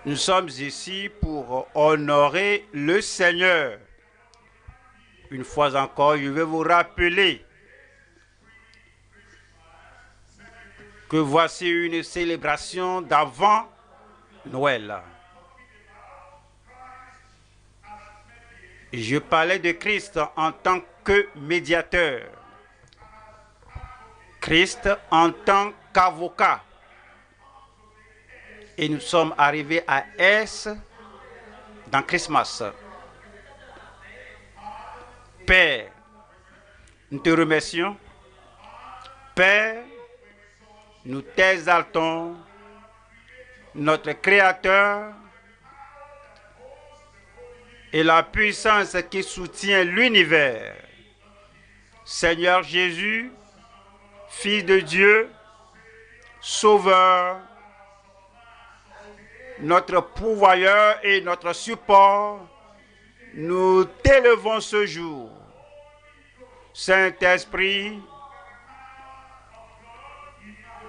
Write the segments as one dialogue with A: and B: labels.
A: Nous sommes ici pour honorer le Seigneur. Une fois encore, je vais vous rappeler que voici une célébration d'avant Noël. Je parlais de Christ en tant que médiateur. Christ en tant qu'avocat. Et nous sommes arrivés à S dans Christmas. Père, nous te remercions. Père, nous t'exaltons, notre Créateur et la puissance qui soutient l'univers. Seigneur Jésus, Fils de Dieu, Sauveur, notre pourvoyeur et notre support, nous t'élevons ce jour. Saint-Esprit,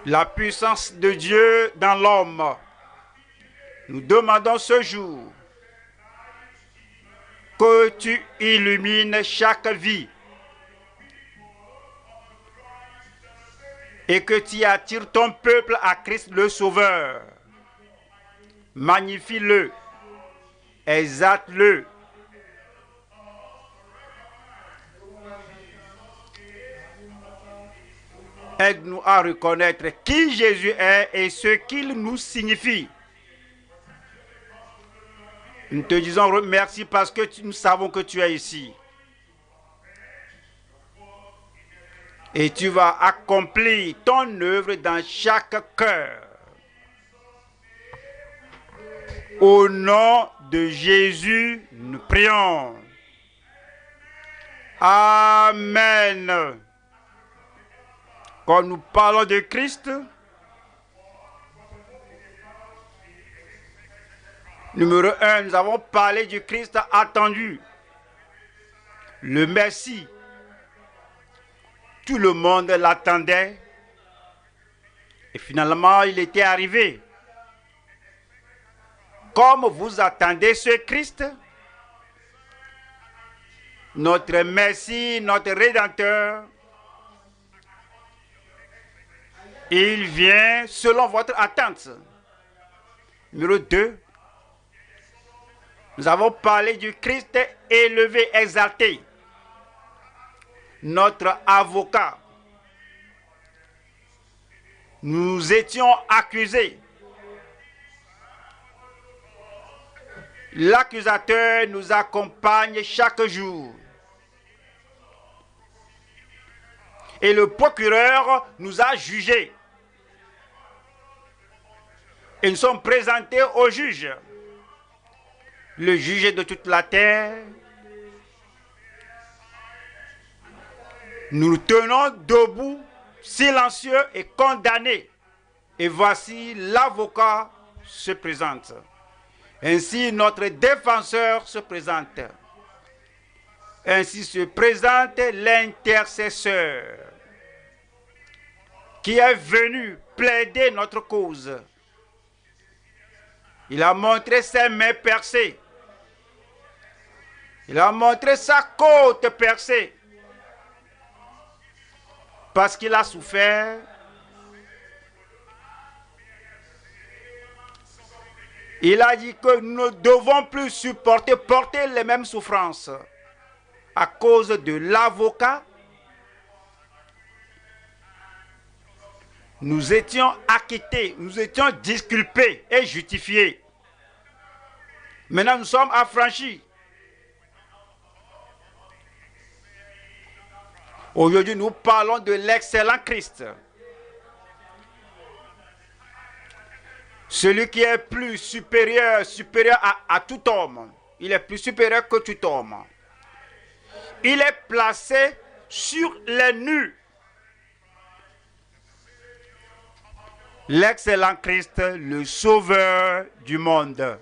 A: la puissance de Dieu dans l'homme, nous demandons ce jour que tu illumines chaque vie et que tu attires ton peuple à Christ le Sauveur. Magnifie-le, exalte-le. Aide-nous à reconnaître qui Jésus est et ce qu'il nous signifie. Nous te disons merci parce que nous savons que tu es ici. Et tu vas accomplir ton œuvre dans chaque cœur. Au nom de Jésus, nous prions. Amen. Quand nous parlons de Christ, numéro 1, nous avons parlé du Christ attendu. Le Messie. Tout le monde l'attendait. Et finalement, il était arrivé. Comme vous attendez ce Christ, notre Messie, notre Rédempteur, il vient selon votre attente. Numéro 2, nous avons parlé du Christ élevé, exalté, notre avocat. Nous étions accusés. L'accusateur nous accompagne chaque jour. Et le procureur nous a jugés. Et nous sommes présentés au juge. Le juge de toute la terre. Nous nous tenons debout, silencieux et condamnés. Et voici l'avocat se présente. Ainsi, notre défenseur se présente. Ainsi se présente l'intercesseur qui est venu plaider notre cause. Il a montré ses mains percées. Il a montré sa côte percée. Parce qu'il a souffert. Il a dit que nous ne devons plus porter les mêmes souffrances. À cause de l'avocat, nous étions acquittés, nous étions disculpés et justifiés. Maintenant, nous sommes affranchis. Aujourd'hui, nous parlons de l'excellent Christ. Celui qui est plus supérieur à tout homme. Il est plus supérieur que tout homme. Il est placé sur les nus. L'excellent Christ, le sauveur du monde.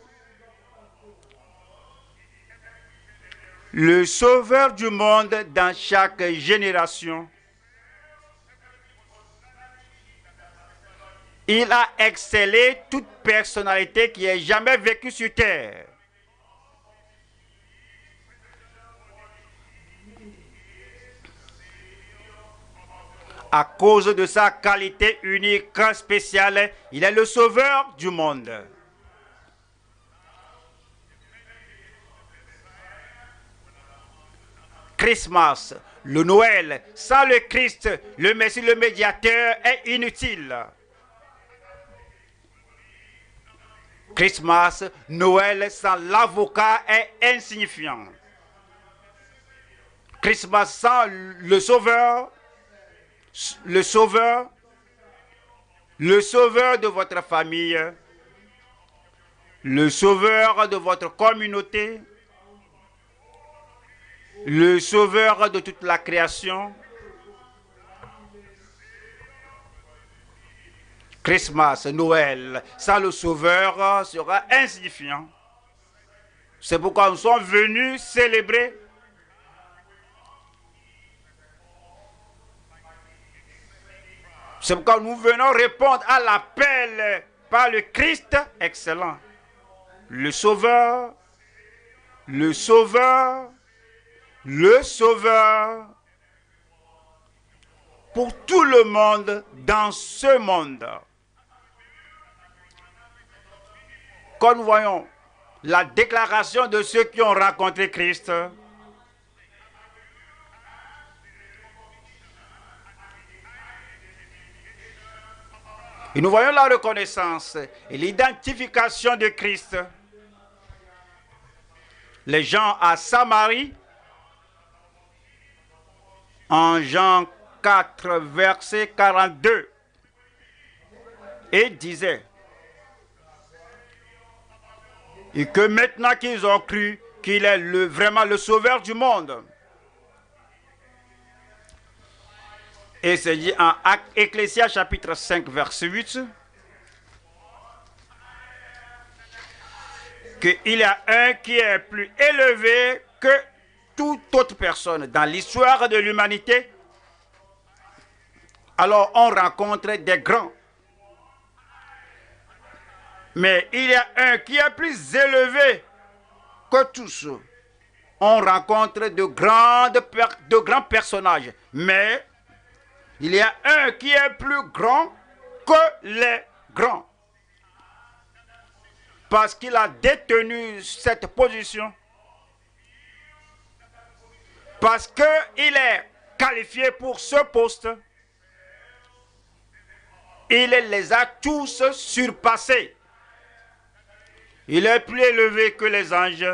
A: Le sauveur du monde dans chaque génération. Il a excellé toute personnalité qui ait jamais vécu sur terre. À cause de sa qualité unique, spéciale, il est le sauveur du monde. Christmas, le Noël, sans le Christ, le Messie, le médiateur, est inutile. Christmas, Noël, sans l'avocat, est insignifiant. Christmas, sans le sauveur, le sauveur de votre famille, le sauveur de votre communauté, le sauveur de toute la création. Christmas, Noël, sans le sauveur sera insignifiant. C'est pourquoi nous sommes venus célébrer. C'est pourquoi nous venons répondre à l'appel par le Christ excellent. Le Sauveur, le Sauveur, le Sauveur pour tout le monde dans ce monde. Quand nous voyons la déclaration de ceux qui ont rencontré Christ, et nous voyons la reconnaissance et l'identification de Christ. Les gens à Samarie, en Jean 4, verset 42, et disaient, et que maintenant qu'ils ont cru qu'il est vraiment le sauveur du monde. Et c'est dit en Ecclésias chapitre 5, verset 8, qu'il y a un qui est plus élevé que toute autre personne dans l'histoire de l'humanité. Alors on rencontre des grands. Mais il y a un qui est plus élevé que tous. On rencontre de grands personnages. Mais il y a un qui est plus grand que les grands. Parce qu'il a détenu cette position. Parce qu'il est qualifié pour ce poste. Il les a tous surpassés. Il est plus élevé que les anges.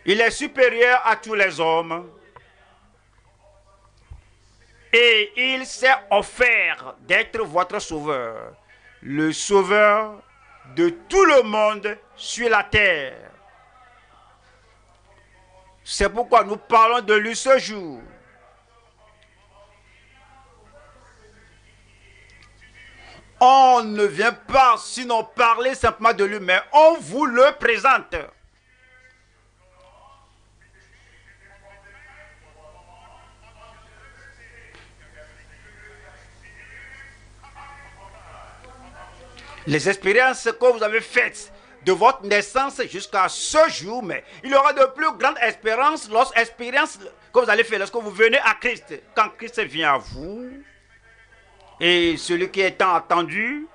A: Il est supérieur à tous les hommes. Et il s'est offert d'être votre sauveur. Le sauveur de tout le monde sur la terre. C'est pourquoi nous parlons de lui ce jour. On ne vient pas sinon parler simplement de lui, mais on vous le présente. Les expériences que vous avez faites de votre naissance jusqu'à ce jour, mais il y aura de plus grandes expériences que vous allez faire lorsque vous venez à Christ. Quand Christ vient à vous, et celui qui est tant attendu,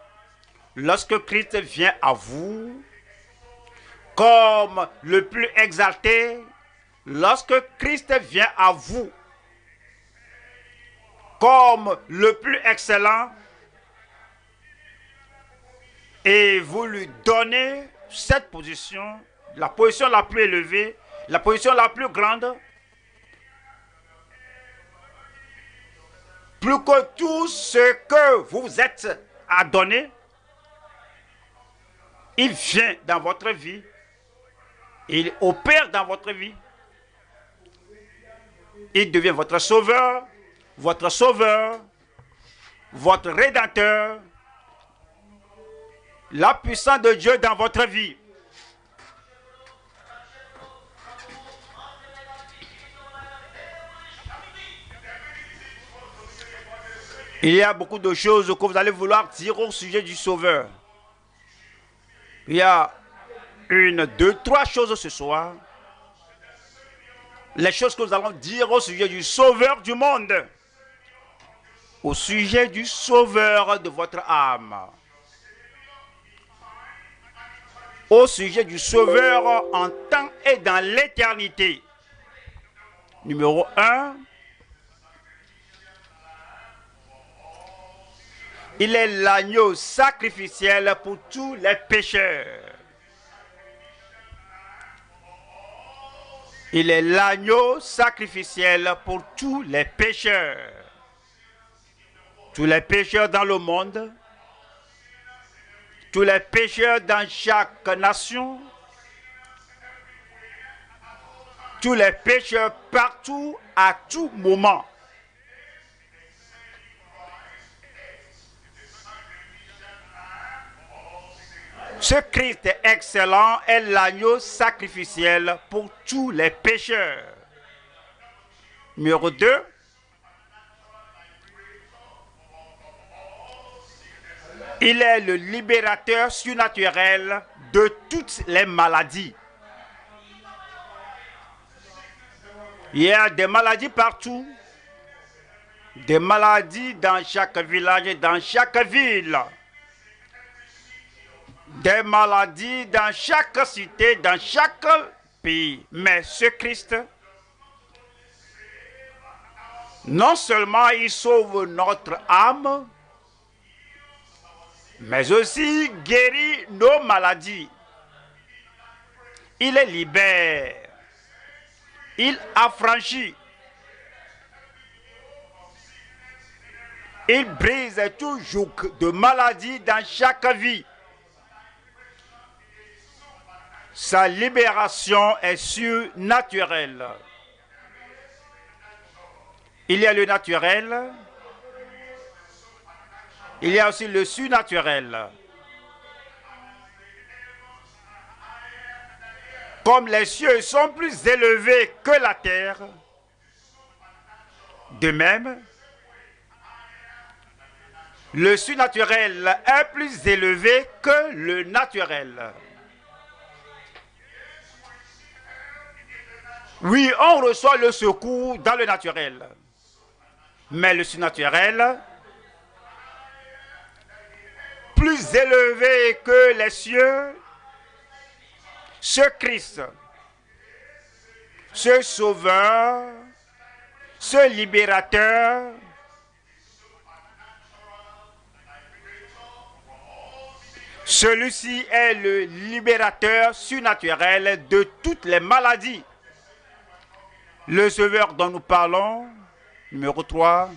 A: lorsque Christ vient à vous, comme le plus exalté, lorsque Christ vient à vous, comme le plus excellent, et vous lui donnez cette position, la position la plus élevée, la position la plus grande, plus que tout ce que vous êtes à donner, il vient dans votre vie, il opère dans votre vie, il devient votre sauveur, votre rédempteur, la puissance de Dieu dans votre vie. Il y a beaucoup de choses que vous allez vouloir dire au sujet du Sauveur. Il y a 1, 2, 3 choses ce soir. Les choses que nous allons dire au sujet du Sauveur du monde. Au sujet du Sauveur de votre âme. Au sujet du Sauveur en temps et dans l'éternité. Numéro 1. Il est l'agneau sacrificiel pour tous les pécheurs. Il est l'agneau sacrificiel pour tous les pécheurs. Tous les pécheurs dans le monde. Tous les pécheurs dans chaque nation. Tous les pécheurs partout, à tout moment. Ce Christ excellent est l'agneau sacrificiel pour tous les pécheurs. Numéro 2. Il est le libérateur surnaturel de toutes les maladies. Il y a des maladies partout. Des maladies dans chaque village et dans chaque ville. Des maladies dans chaque cité, dans chaque pays. Mais ce Christ, non seulement il sauve notre âme, mais aussi guérit nos maladies. Il les libère. Il affranchit. Il brise tout joug de maladie dans chaque vie. Sa libération est surnaturelle. Il y a le naturel. Il y a aussi le surnaturel. Comme les cieux sont plus élevés que la terre, de même, le surnaturel est plus élevé que le naturel. Oui, on reçoit le secours dans le naturel. Mais le surnaturel, plus élevé que les cieux, ce Christ, ce Sauveur, ce Libérateur, celui-ci est le libérateur surnaturel de toutes les maladies. Le Sauveur dont nous parlons, numéro 3,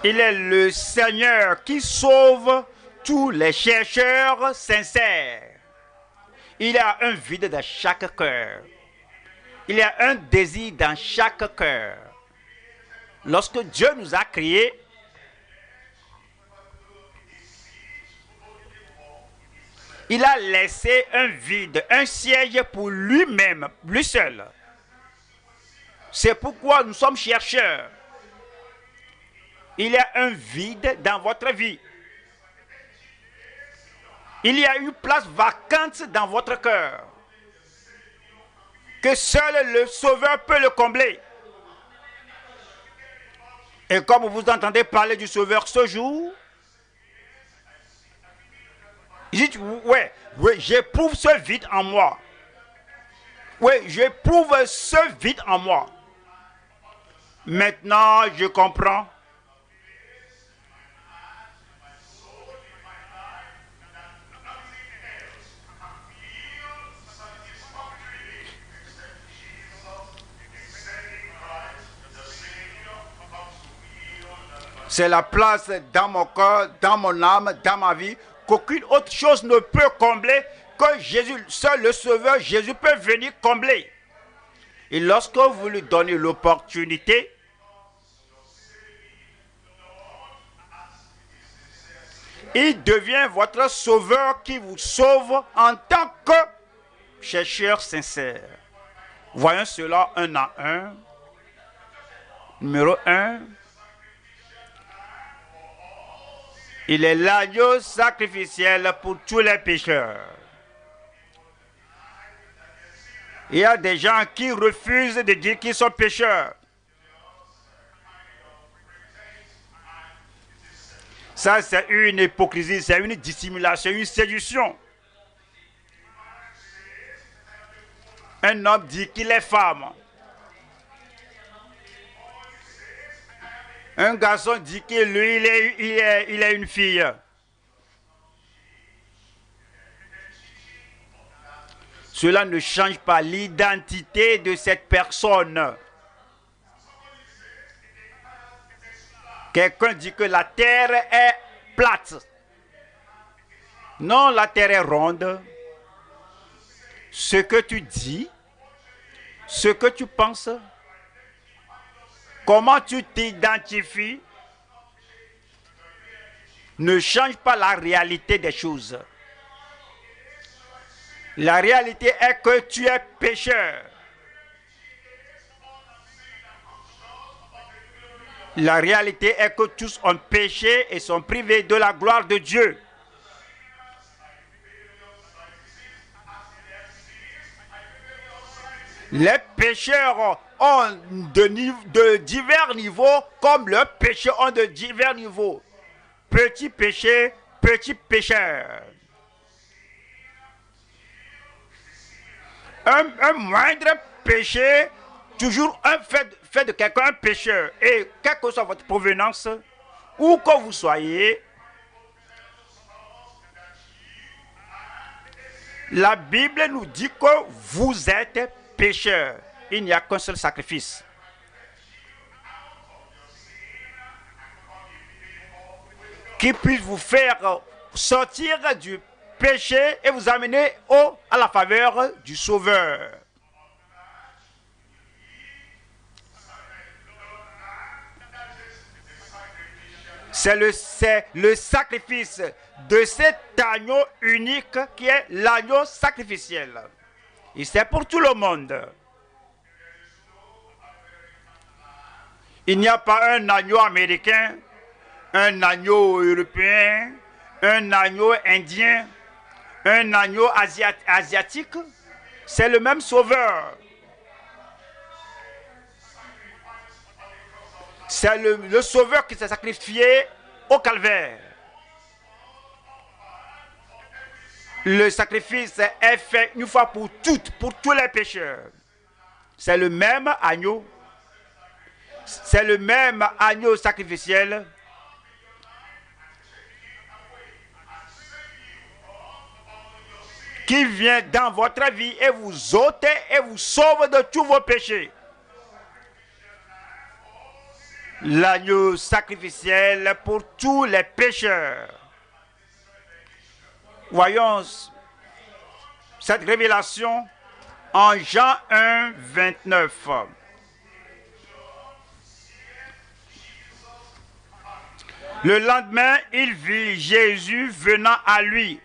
A: il est le Seigneur qui sauve tous les chercheurs sincères. Il y a un vide dans chaque cœur. Il y a un désir dans chaque cœur. Lorsque Dieu nous a créés, il a laissé un vide, un siège pour lui-même, lui seul. C'est pourquoi nous sommes chercheurs. Il y a un vide dans votre vie. Il y a une place vacante dans votre cœur que seul le Sauveur peut le combler. Et comme vous entendez parler du Sauveur ce jour, dites, ouais, j'éprouve ce vide en moi. Oui, j'éprouve ce vide en moi. Maintenant, je comprends. C'est la place dans mon cœur, dans mon âme, dans ma vie, qu'aucune autre chose ne peut combler, que Jésus, seul le Sauveur, Jésus peut venir combler. Et lorsque vous lui donnez l'opportunité, il devient votre Sauveur qui vous sauve en tant que chercheur sincère. Voyons cela un à un. Numéro 1, il est l'agneau sacrificiel pour tous les pécheurs. Il y a des gens qui refusent de dire qu'ils sont pécheurs. Ça, c'est une hypocrisie, c'est une dissimulation, une séduction. Un homme dit qu'il est femme. Un garçon dit que lui, il est une fille. Cela ne change pas l'identité de cette personne. Quelqu'un dit que la terre est plate. Non, la terre est ronde. Ce que tu dis, ce que tu penses, comment tu t'identifies, ne change pas la réalité des choses. La réalité est que tu es pécheur. La réalité est que tous ont péché et sont privés de la gloire de Dieu. Les pécheurs ont de divers niveaux, comme le péché ont de divers niveaux. Petit péché, petit pécheur. Un moindre péché, toujours un fait de quelqu'un un pécheur. Et quelle que soit votre provenance, où que vous soyez, la Bible nous dit que vous êtes pécheur. Il n'y a qu'un seul sacrifice. Qui puisse vous faire sortir du péché et vous amener à la faveur du Sauveur. C'est le sacrifice de cet agneau unique qui est l'agneau sacrificiel. Et c'est pour tout le monde. Il n'y a pas un agneau américain, un agneau européen, un agneau indien, un agneau asiatique. C'est le même Sauveur. C'est le Sauveur qui s'est sacrifié au calvaire. Le sacrifice est fait une fois pour toutes, pour tous les pécheurs. C'est le même agneau. C'est le même agneau sacrificiel. Qui vient dans votre vie et vous ôte et vous sauve de tous vos péchés. L'agneau sacrificiel pour tous les pécheurs. Voyons cette révélation en Jean 1, 29. Le lendemain, il vit Jésus venant à lui.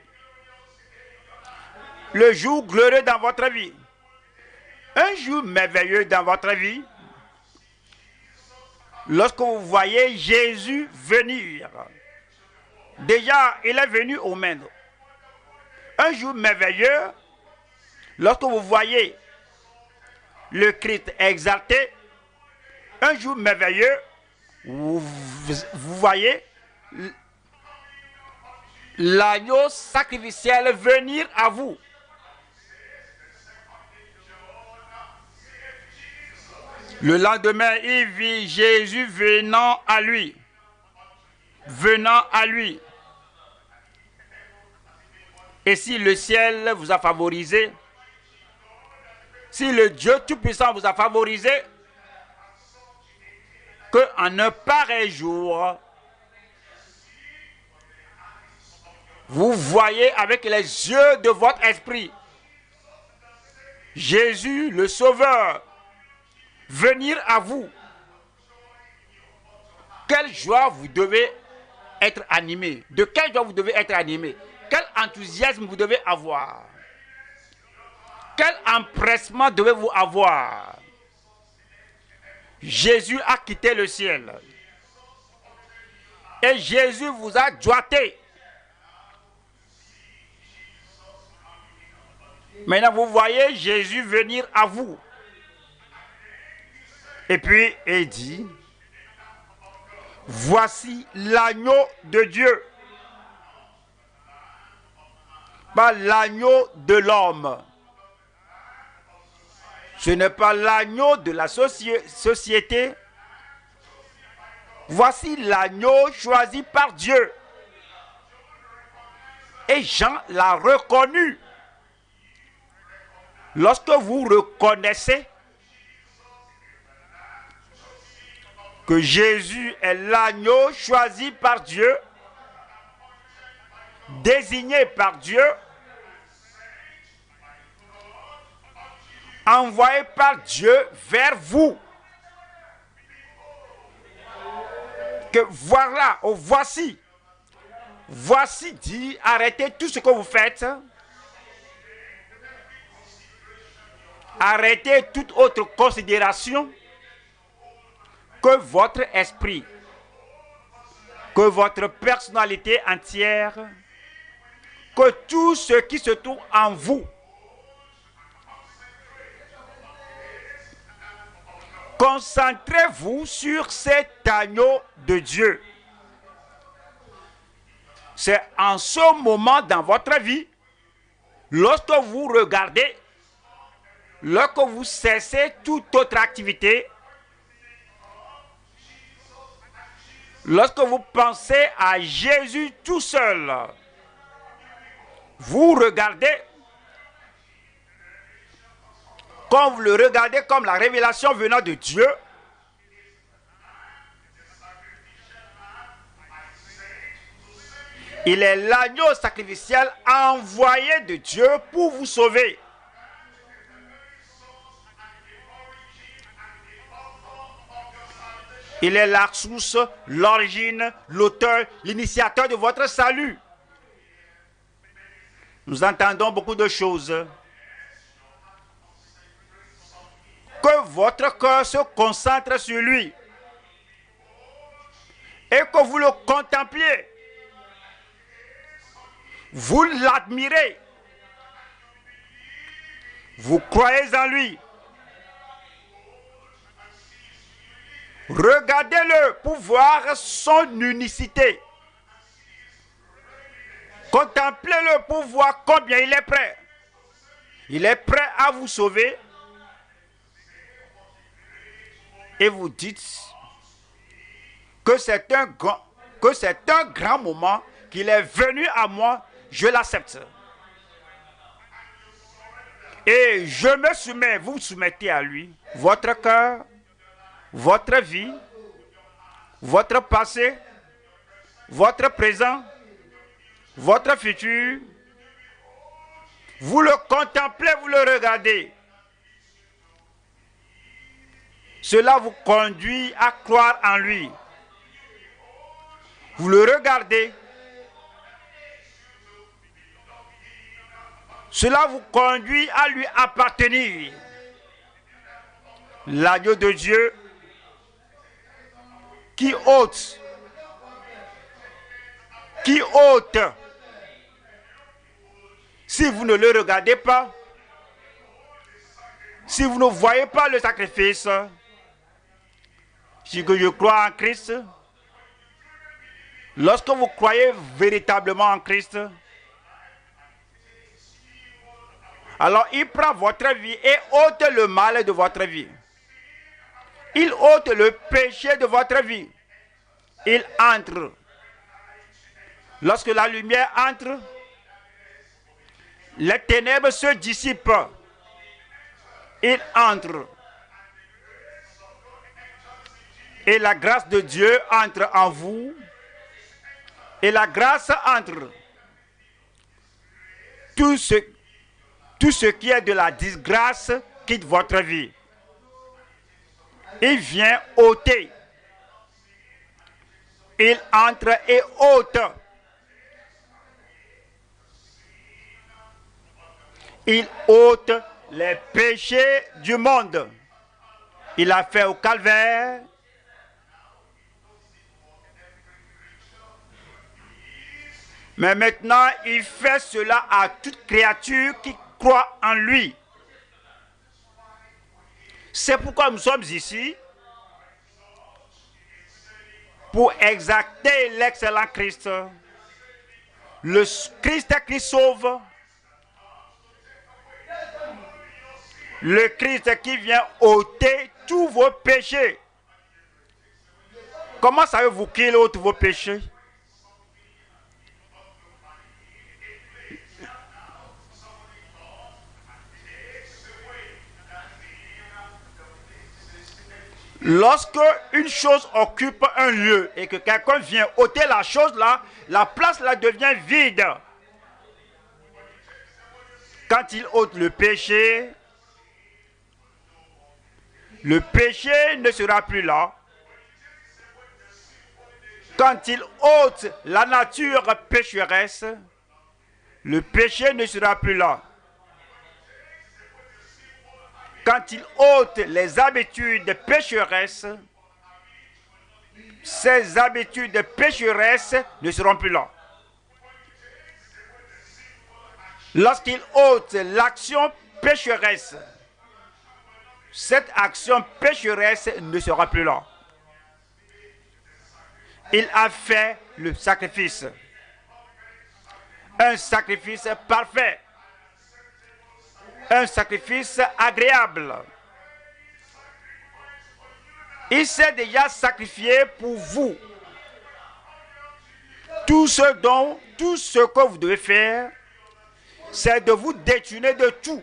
A: Le jour glorieux dans votre vie. Un jour merveilleux dans votre vie. Lorsque vous voyez Jésus venir. Déjà, il est venu au monde. Un jour merveilleux, lorsque vous voyez le Christ exalté, un jour merveilleux, vous voyez l'agneau sacrificiel venir à vous. Le lendemain, il vit Jésus venant à lui. Venant à lui. Et si le ciel vous a favorisé, si le Dieu Tout-Puissant vous a favorisé, qu'en un pareil jour, vous voyez avec les yeux de votre esprit Jésus, le Sauveur, venir à vous. Quelle joie vous devez être animé. De quelle joie vous devez être animé. Quel enthousiasme vous devez avoir. Quel empressement devez-vous avoir. Jésus a quitté le ciel. Et Jésus vous a doigté. Maintenant, vous voyez Jésus venir à vous. Et puis, il dit, voici l'agneau de Dieu. Pas l'agneau de l'homme. Ce n'est pas l'agneau de la société. Voici l'agneau choisi par Dieu. Et Jean l'a reconnu. Lorsque vous reconnaissez que Jésus est l'agneau choisi par Dieu, désigné par Dieu, envoyé par Dieu vers vous, que voilà, oh, voici dit, arrêtez tout ce que vous faites, arrêtez toute autre considération que votre esprit, que votre personnalité entière, que tout ce qui se trouve en vous. Concentrez-vous sur cet agneau de Dieu. C'est en ce moment dans votre vie, lorsque vous regardez, lorsque vous cessez toute autre activité, lorsque vous pensez à Jésus tout seul, vous regardez, quand vous le regardez comme la révélation venant de Dieu, il est l'agneau sacrificiel envoyé de Dieu pour vous sauver. Il est la source, l'origine, l'auteur, l'initiateur de votre salut. Nous entendons beaucoup de choses. Que votre cœur se concentre sur lui et que vous le contempliez. Vous l'admirez. Vous croyez en lui. Regardez-le pour voir son unicité. Contemplez-le pour voir combien il est prêt. Il est prêt à vous sauver. Et vous dites que c'est un grand moment, qu'il est venu à moi, je l'accepte. Et je me soumets, vous vous soumettez à lui. Votre cœur, votre vie, votre passé, votre présent, votre futur. Vous le contemplez, vous le regardez. Cela vous conduit à croire en lui. Vous le regardez. Cela vous conduit à lui appartenir. L'agneau de Dieu qui ôte. Si vous ne le regardez pas, si vous ne voyez pas le sacrifice, si que je crois en Christ, lorsque vous croyez véritablement en Christ, alors il prend votre vie et ôte le mal de votre vie. Il ôte le péché de votre vie. Il entre. Lorsque la lumière entre, les ténèbres se dissipent. Il entre. Et la grâce de Dieu entre en vous. Et la grâce entre. Tout ce qui est de la disgrâce quitte votre vie. Il vient ôter. Il entre et ôte. Il ôte les péchés du monde. Il a fait au calvaire. Mais maintenant, il fait cela à toute créature qui croit en lui. C'est pourquoi nous sommes ici, pour exalter l'excellent Christ. Le Christ qui sauve. Le Christ qui vient ôter tous vos péchés. Comment savez-vous qu'il ôte vos péchés? Lorsque une chose occupe un lieu et que quelqu'un vient ôter la chose là, la place là devient vide. Quand il ôte le péché ne sera plus là. Quand il ôte la nature pécheresse, le péché ne sera plus là. Quand il ôte les habitudes pécheresses, ces habitudes pécheresses ne seront plus là. Lorsqu'il ôte l'action pécheresse, cette action pécheresse ne sera plus là. Il a fait le sacrifice. Un sacrifice parfait. Un sacrifice agréable. Il s'est déjà sacrifié pour vous. Tout ce que vous devez faire, c'est de vous détourner de tout.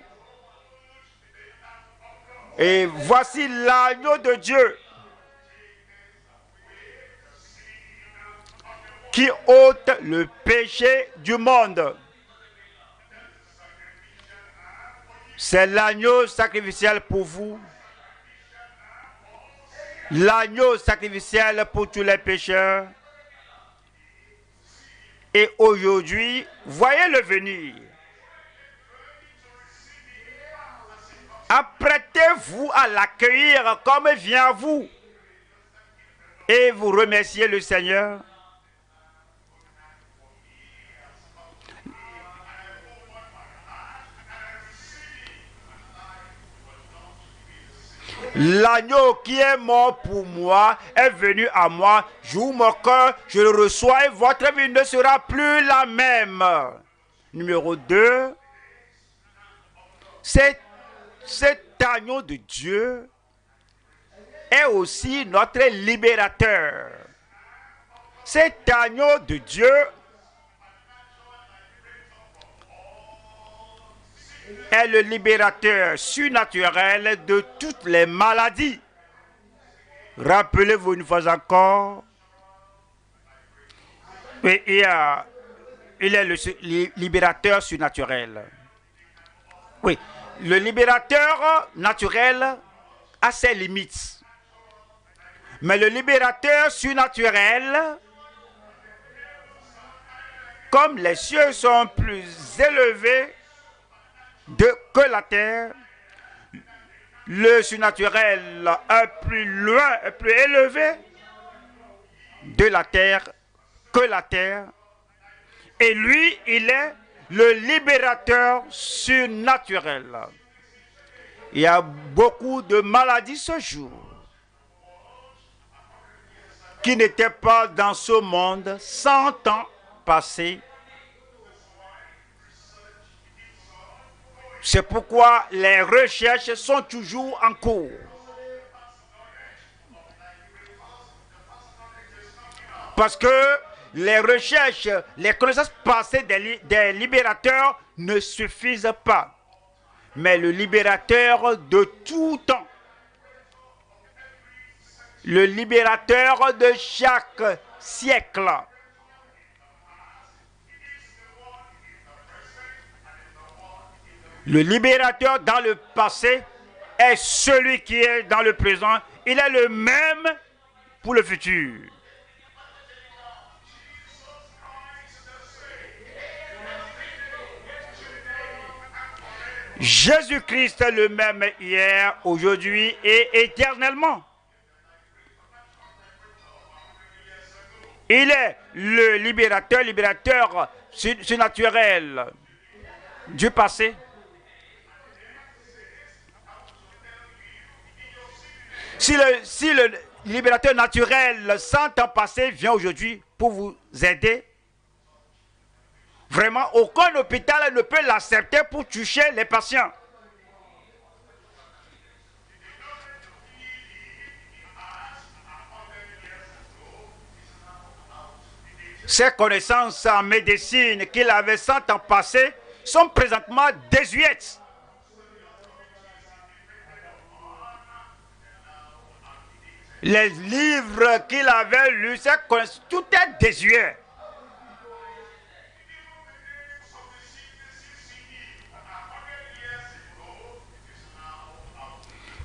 A: Et voici l'agneau de Dieu qui ôte le péché du monde. C'est l'agneau sacrificiel pour vous. L'agneau sacrificiel pour tous les pécheurs. Et aujourd'hui, voyez-le venir. Apprêtez-vous à l'accueillir comme il vient à vous. Et vous remerciez le Seigneur. L'agneau qui est mort pour moi est venu à moi. J'ouvre mon cœur, je le reçois et votre vie ne sera plus la même. Numéro 2. Cet agneau de Dieu est aussi notre libérateur. Cet agneau de Dieu est le libérateur surnaturel de toutes les maladies. Rappelez-vous une fois encore, il est le libérateur surnaturel. Oui, le libérateur naturel a ses limites. Mais le libérateur surnaturel, comme les cieux sont plus élevés que la terre, le surnaturel est plus loin, est plus élevé de la terre que la terre. Et lui, il est le libérateur surnaturel. Il y a beaucoup de maladies ce jour qui n'étaient pas dans ce monde 100 ans passés. C'est pourquoi les recherches sont toujours en cours. Parce que les recherches, les connaissances passées des libérateurs ne suffisent pas. Mais le libérateur de tout temps, le libérateur de chaque siècle, le libérateur dans le passé est celui qui est dans le présent. Il est le même pour le futur. Jésus-Christ est le même hier, aujourd'hui et éternellement. Il est le libérateur surnaturel du passé. Si le libérateur naturel 100 ans passé vient aujourd'hui pour vous aider, vraiment aucun hôpital ne peut l'accepter pour toucher les patients. Ses connaissances en médecine qu'il avait 100 ans passé sont présentement désuètes. Les livres qu'il avait lus, tout est désuet.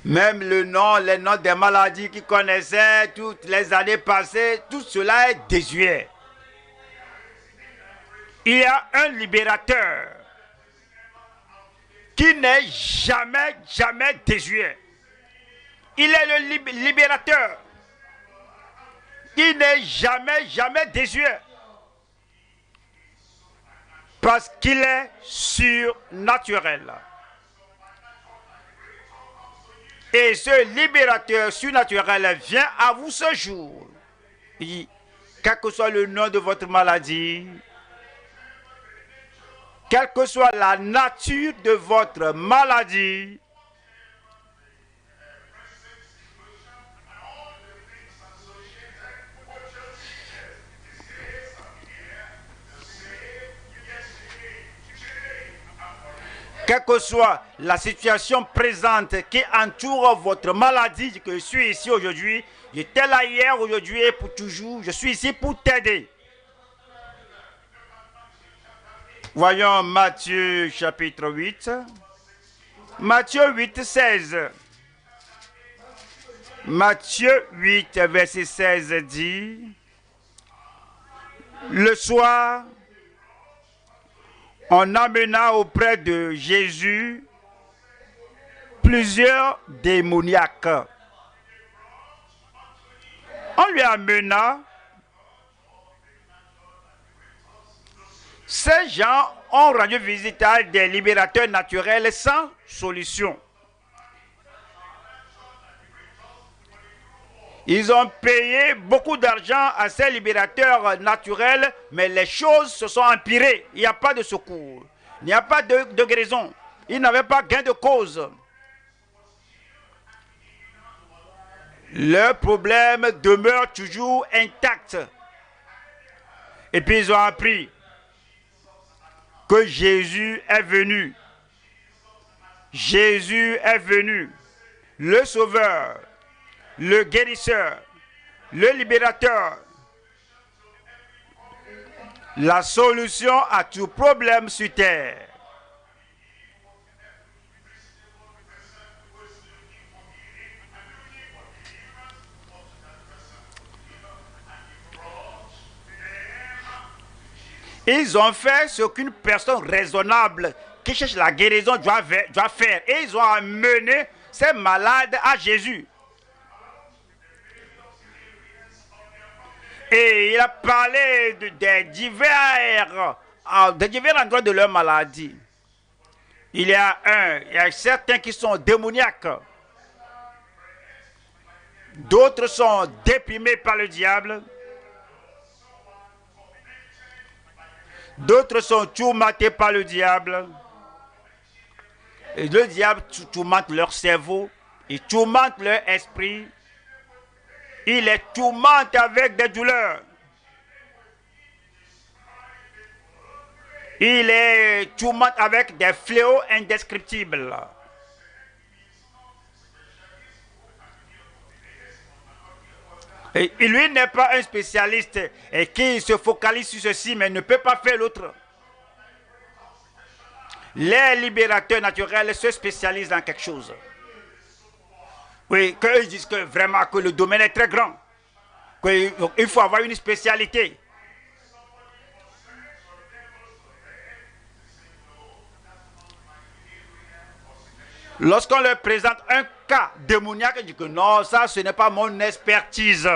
A: Même les noms des maladies qu'il connaissait, toutes les années passées, tout cela est désuet. Il y a un libérateur qui n'est jamais désuet. Il est le libérateur qui n'est jamais désuet. Parce qu'il est surnaturel. Et ce libérateur surnaturel vient à vous ce jour. Il dit, quel que soit le nom de votre maladie, quelle que soit la nature de votre maladie, quelle que soit la situation présente qui entoure votre maladie, que je suis ici aujourd'hui, j'étais là hier, aujourd'hui et pour toujours, je suis ici pour t'aider. Voyons Matthieu chapitre 8. Matthieu 8, 16. Matthieu 8, verset 16 dit, le soir, on amena auprès de Jésus plusieurs démoniaques. On lui amena. Ces gens ont rendu visite à des libérateurs naturels sans solution. Ils ont payé beaucoup d'argent à ces libérateurs naturels, mais les choses se sont empirées. Il n'y a pas de secours. Il n'y a pas de guérison. Ils n'avaient pas gain de cause. Le problème demeure toujours intact. Et puis ils ont appris que Jésus est venu. Jésus est venu. Le Sauveur, le guérisseur, le libérateur, la solution à tout problème sur terre. Ils ont fait ce qu'une personne raisonnable qui cherche la guérison doit faire. Et ils ont amené ces malades à Jésus. Et il a parlé des divers endroits de leur maladie. Il y a certains qui sont démoniaques. D'autres sont déprimés par le diable. D'autres sont tourmentés par le diable. Et le diable tourmente leur cerveau. Il tourmente leur esprit. Il les tourmente avec des douleurs. Il les tourmente avec des fléaux indescriptibles. Et lui n'est pas un spécialiste et qui se focalise sur ceci mais ne peut pas faire l'autre. Les libérateurs naturels se spécialisent dans quelque chose. Oui, qu'ils disent que vraiment que le domaine est très grand. Il faut avoir une spécialité. Lorsqu'on leur présente un cas démoniaque, ils disent que non, ça ce n'est pas mon expertise.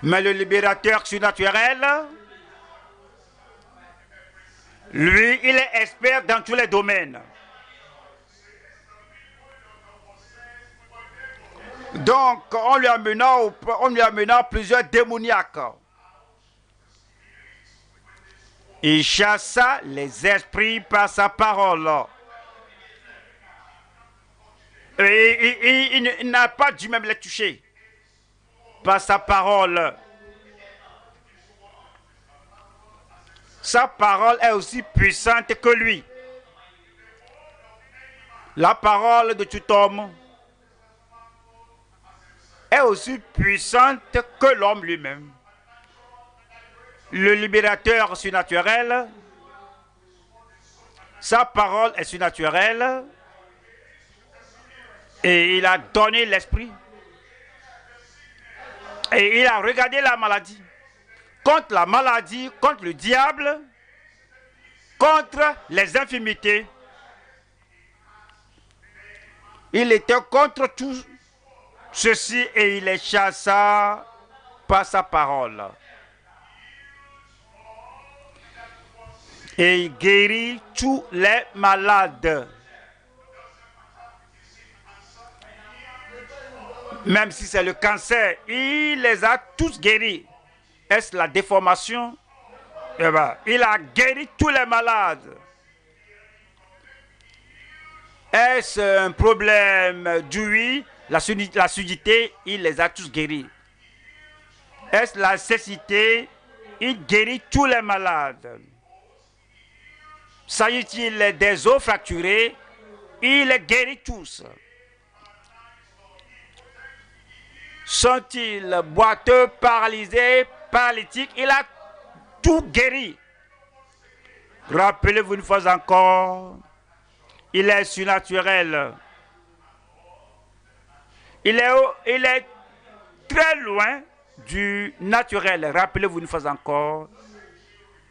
A: Mais le libérateur surnaturel, lui, il est expert dans tous les domaines. Donc, on lui amena plusieurs démoniaques. Il chassa les esprits par sa parole. Et il n'a pas dû même les toucher. Par sa parole. Sa parole est aussi puissante que lui. La parole de tout homme est aussi puissante que l'homme lui-même. Le libérateur surnaturel, sa parole est surnaturelle et il a donné l'esprit. Et il a regardé la maladie. Contre la maladie, contre le diable, contre les infimités. Il était contre tout ceci et il les chassa par sa parole. Et il guérit tous les malades. Même si c'est le cancer, il les a tous guéris. Est-ce la déformation? Eh bien, il a guéri tous les malades. Est-ce un problème d'ouïe? La surdité, il les a tous guéris. Est-ce la cécité? Il guérit tous les malades. S'agit-il des os fracturés? Il les guérit tous. Sont-ils boiteux, paralysés, paralytiques? Il a tout guéri. Rappelez-vous une fois encore, il est surnaturel. Il est très loin du naturel. Rappelez-vous une fois encore,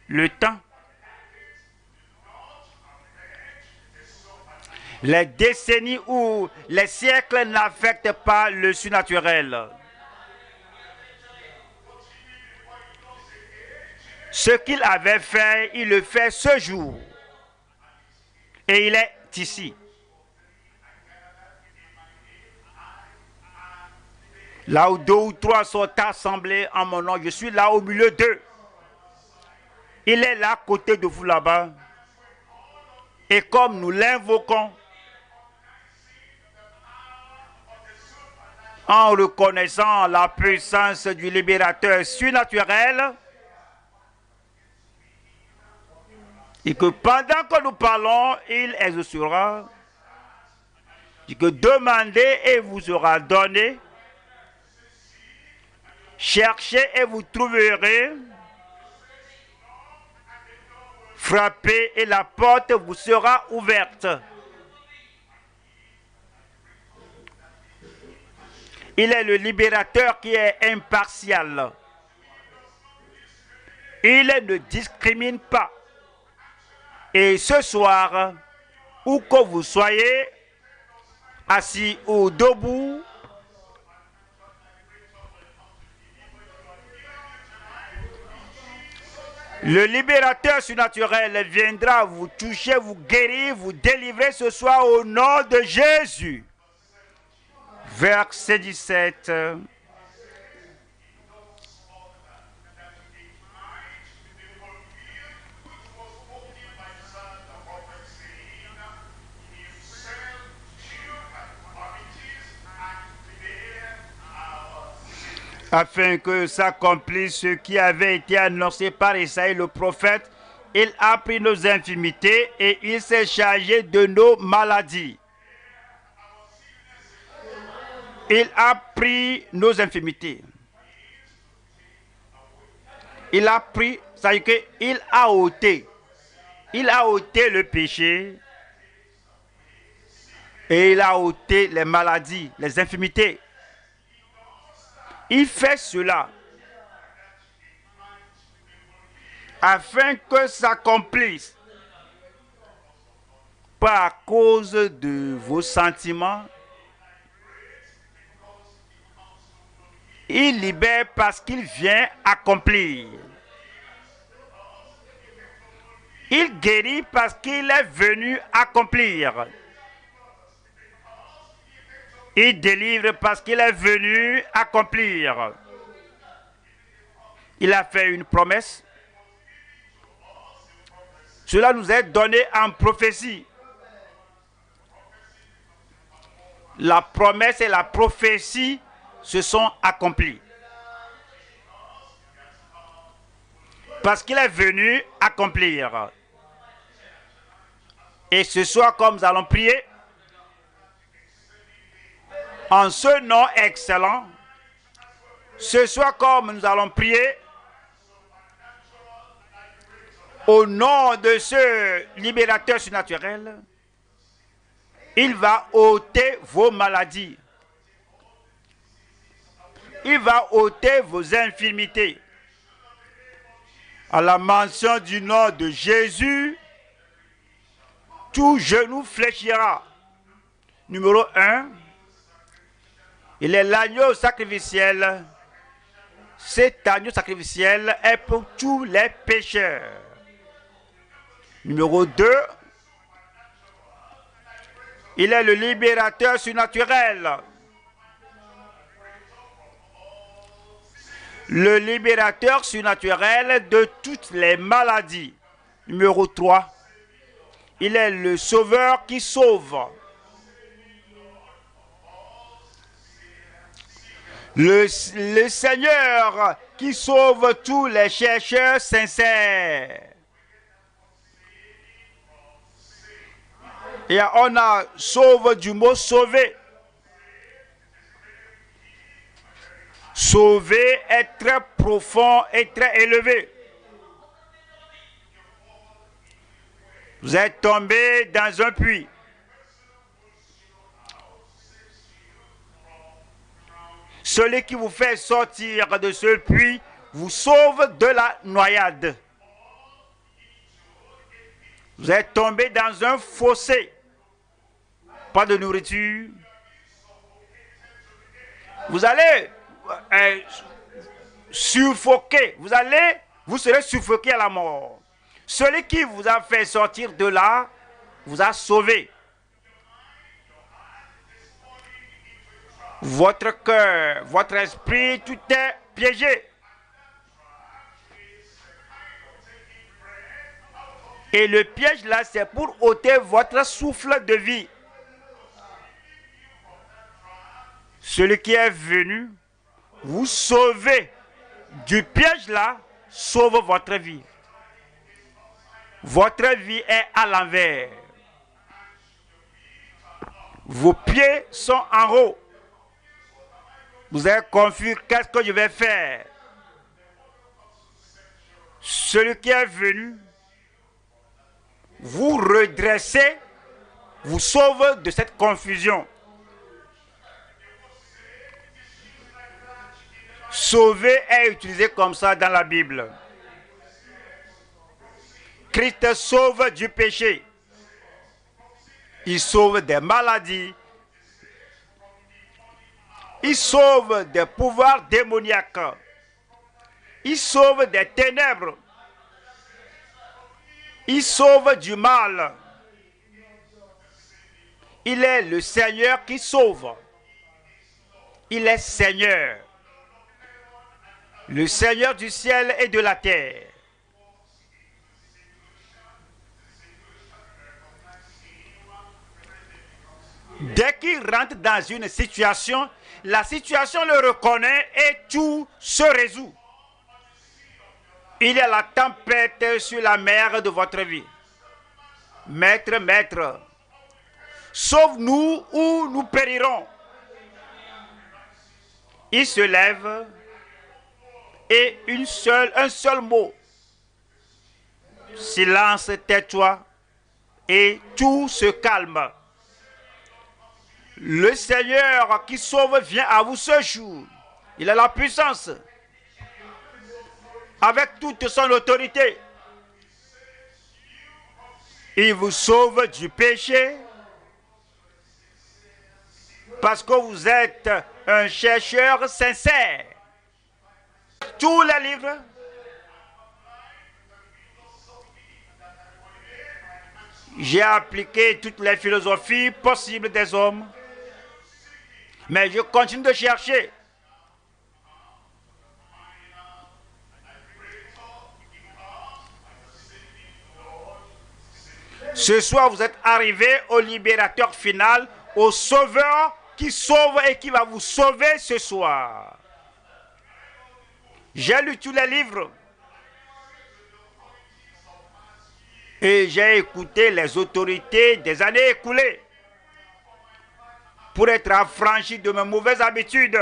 A: le temps. Les décennies ou les siècles n'affectent pas le surnaturel. Ce qu'il avait fait, il le fait ce jour. Et il est ici. Là où 2 ou 3 sont assemblés en mon nom, je suis là au milieu d'eux. Il est là à côté de vous là-bas. Et comme nous l'invoquons, en reconnaissant la puissance du libérateur surnaturel, et que pendant que nous parlons, il exaucera, et que demandez et vous sera donné, cherchez et vous trouverez, frappez et la porte vous sera ouverte. Il est le libérateur qui est impartial. Il ne discrimine pas. Et ce soir, où que vous soyez, assis ou debout, le libérateur surnaturel viendra vous toucher, vous guérir, vous délivrer ce soir au nom de Jésus. Verset 17. Afin que s'accomplisse ce qui avait été annoncé par Isaïe le prophète, il a pris nos infirmités et il s'est chargé de nos maladies. Il a pris nos infirmités. Il a pris, ça veut dire qu'il a ôté. Il a ôté le péché. Et il a ôté les maladies, les infirmités. Il fait cela afin que s'accomplisse, pas à cause de vos sentiments. Il libère parce qu'il vient accomplir. Il guérit parce qu'il est venu accomplir. Il délivre parce qu'il est venu accomplir. Il a fait une promesse. Cela nous est donné en prophétie. La promesse et la prophétie se sont accomplies. Parce qu'il est venu accomplir. Et ce soir, comme nous allons prier, en ce nom excellent, ce soir, comme nous allons prier, au nom de ce libérateur surnaturel, il va ôter vos maladies. Il va ôter vos infirmités. À la mention du nom de Jésus, tout genou fléchira. Numéro 1, il est l'agneau sacrificiel. Cet agneau sacrificiel est pour tous les pécheurs. Numéro 2, il est le libérateur surnaturel. Le libérateur surnaturel de toutes les maladies. Numéro 3, il est le sauveur qui sauve. Le Seigneur qui sauve tous les chercheurs sincères. Et on a sauve du mot sauver. Sauver est très profond et très élevé. Vous êtes tombé dans un puits. Celui qui vous fait sortir de ce puits vous sauve de la noyade. Vous êtes tombé dans un fossé. Pas de nourriture. Vous allez suffoquer. Vous serez suffoqué à la mort. Celui qui vous a fait sortir de là vous a sauvé. Votre cœur, votre esprit, tout est piégé. Et le piège là, c'est pour ôter votre souffle de vie. Celui qui est venu vous sauver du piège là, sauve votre vie. Votre vie est à l'envers. Vos pieds sont en haut. Vous êtes confus, qu'est-ce que je vais faire? Celui qui est venu vous redresser, vous sauve de cette confusion. Sauver est utilisé comme ça dans la Bible. Christ sauve du péché. Il sauve des maladies. Il sauve des pouvoirs démoniaques. Il sauve des ténèbres. Il sauve du mal. Il est le Seigneur qui sauve. Il est Seigneur. Le Seigneur du ciel et de la terre. Dès qu'il rentre dans une situation, la situation le reconnaît et tout se résout. Il y a la tempête sur la mer de votre vie. Maître, maître, sauve-nous ou nous périrons. Il se lève et un seul mot. Silence, tais-toi et tout se calme. Le Seigneur qui sauve vient à vous ce jour. Il a la puissance. Avec toute son autorité, Il vous sauve du péché parce que vous êtes un chercheur sincère. Tous les livres j'ai appliqué toutes les philosophies possibles des hommes, mais je continue de chercher. Ce soir, vous êtes arrivé au libérateur final, au sauveur qui sauve et qui va vous sauver ce soir. J'ai lu tous les livres et j'ai écouté les autorités des années écoulées pour être affranchi de mes mauvaises habitudes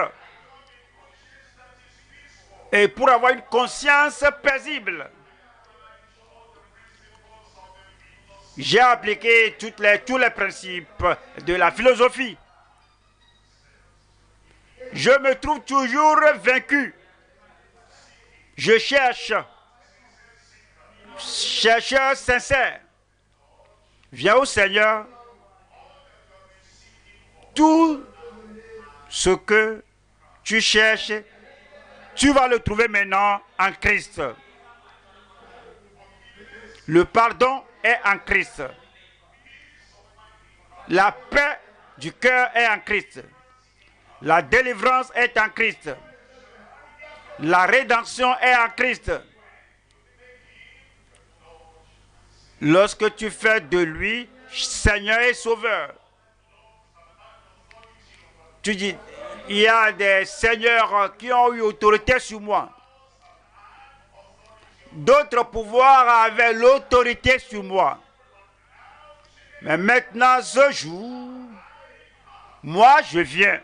A: et pour avoir une conscience paisible. J'ai appliqué tous les principes de la philosophie. Je me trouve toujours vaincu. Je chercheur sincère. Viens au Seigneur. Tout ce que tu cherches, tu vas le trouver maintenant en Christ. Le pardon est en Christ. La paix du cœur est en Christ. La délivrance est en Christ. La rédemption est en Christ. Lorsque tu fais de lui Seigneur et Sauveur, tu dis, il y a des seigneurs qui ont eu autorité sur moi. D'autres pouvoirs avaient l'autorité sur moi. Mais maintenant, ce jour, moi je viens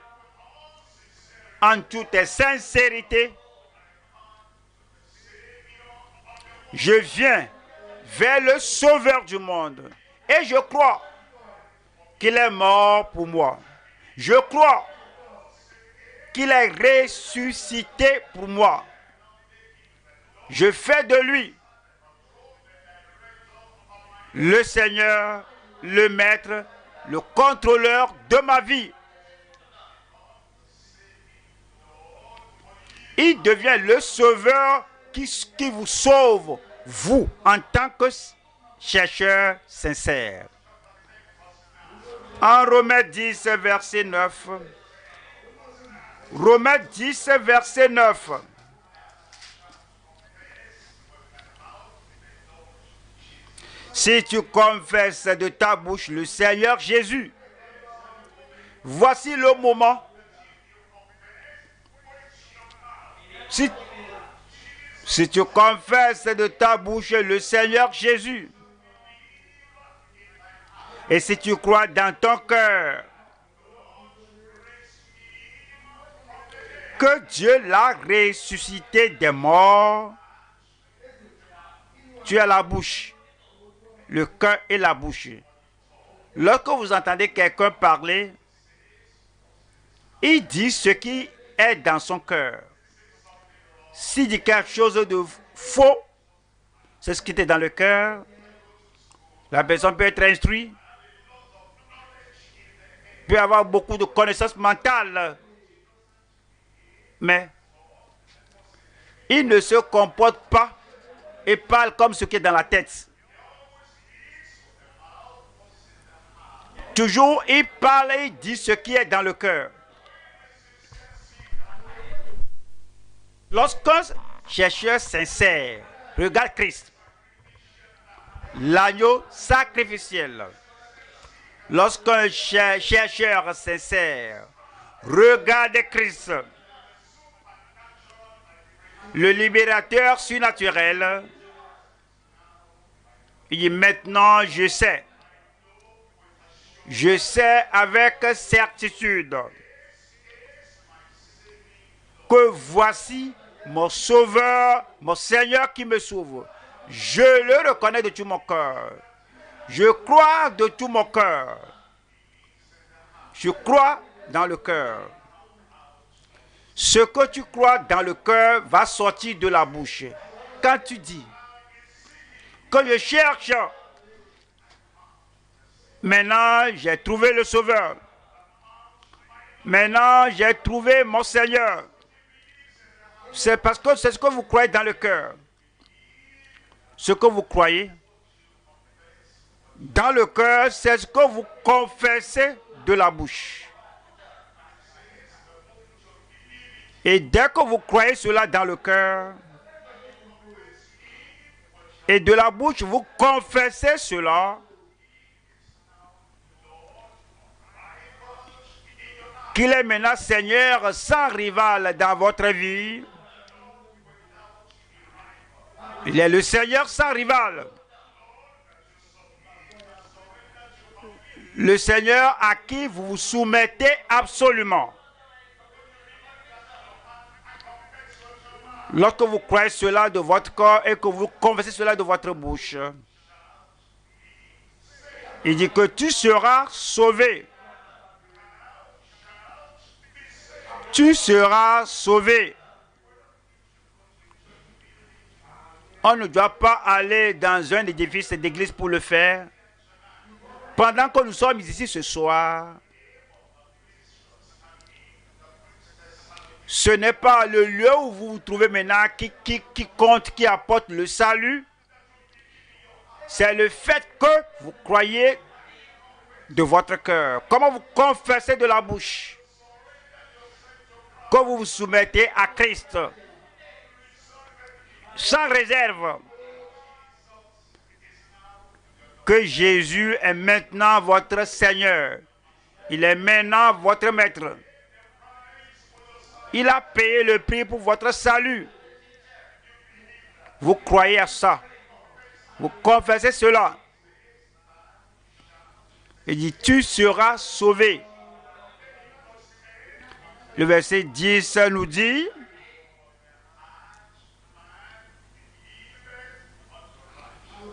A: en toute sincérité. Je viens vers le Sauveur du monde. Et je crois qu'il est mort pour moi. Je crois qu'il est ressuscité pour moi. Je fais de lui le Seigneur, le Maître, le contrôleur de ma vie. Il devient le Sauveur qui vous sauve, vous, en tant que chercheur sincère. En Romains 10, verset 9. Romains 10, verset 9. Si tu confesses de ta bouche le Seigneur Jésus, voici le moment. Si tu confesses de ta bouche le Seigneur Jésus, et si tu crois dans ton cœur que Dieu l'a ressuscité des morts, tu as la bouche, le cœur et la bouche. Lorsque vous entendez quelqu'un parler, il dit ce qui est dans son cœur. S'il dit quelque chose de faux, c'est ce qui est dans le cœur. La personne peut être instruite, peut avoir beaucoup de connaissances mentales, mais il ne se comporte pas et parle comme ce qui est dans la tête. Toujours, il parle et il dit ce qui est dans le cœur. Lorsqu'un chercheur sincère regarde Christ, l'agneau sacrificiel, lorsqu'un chercheur sincère regarde Christ, le libérateur surnaturel, il dit maintenant je sais avec certitude que voici mon Sauveur, mon Seigneur qui me sauve. Je le reconnais de tout mon cœur. Je crois de tout mon cœur. Je crois dans le cœur. Ce que tu crois dans le cœur va sortir de la bouche. Quand tu dis que je cherche Maintenant, j'ai trouvé le Sauveur. Maintenant, j'ai trouvé mon Seigneur. C'est parce que c'est ce que vous croyez dans le cœur. Ce que vous croyez dans le cœur, c'est ce que vous confessez de la bouche. Et dès que vous croyez cela dans le cœur, et de la bouche, vous confessez cela, qu'il est maintenant Seigneur sans rival dans votre vie. Il est le Seigneur sans rival. Le Seigneur à qui vous vous soumettez absolument. Lorsque vous croyez cela de votre corps et que vous confessez cela de votre bouche, il dit que tu seras sauvé. Tu seras sauvé. On ne doit pas aller dans un édifice d'église pour le faire. Pendant que nous sommes ici ce soir, ce n'est pas le lieu où vous vous trouvez maintenant qui compte, qui apporte le salut. C'est le fait que vous croyez de votre cœur. Comment vous confessez de la bouche. Que vous vous soumettez à Christ. Sans réserve. Que Jésus est maintenant votre Seigneur. Il est maintenant votre Maître. Il a payé le prix pour votre salut. Vous croyez à ça. Vous confessez cela. Il dit, tu seras sauvé. Le verset 10 nous dit,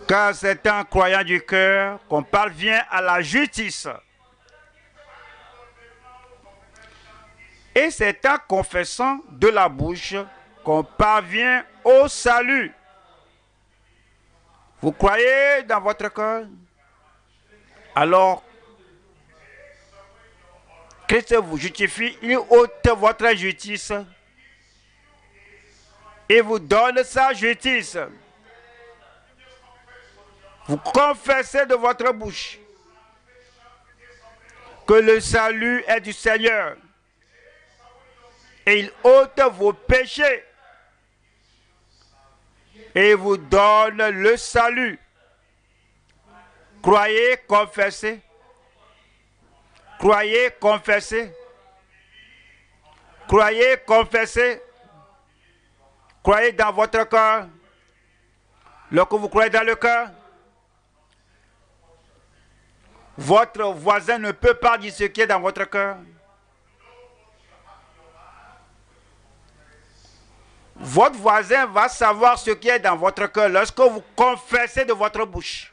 A: car c'est en croyant du cœur qu'on parvient à la justice. Et c'est en confessant de la bouche qu'on parvient au salut. Vous croyez dans votre cœur? Alors, Christ vous justifie, il ôte votre injustice et vous donne sa justice. Vous confessez de votre bouche que le salut est du Seigneur. Et il ôte vos péchés. Et vous donne le salut. Croyez, confessez. Croyez, confessez. Croyez, confessez. Croyez dans votre cœur. Lorsque vous croyez dans le cœur, votre voisin ne peut pas dire ce qui est dans votre cœur. Votre voisin va savoir ce qui est dans votre cœur lorsque vous confessez de votre bouche.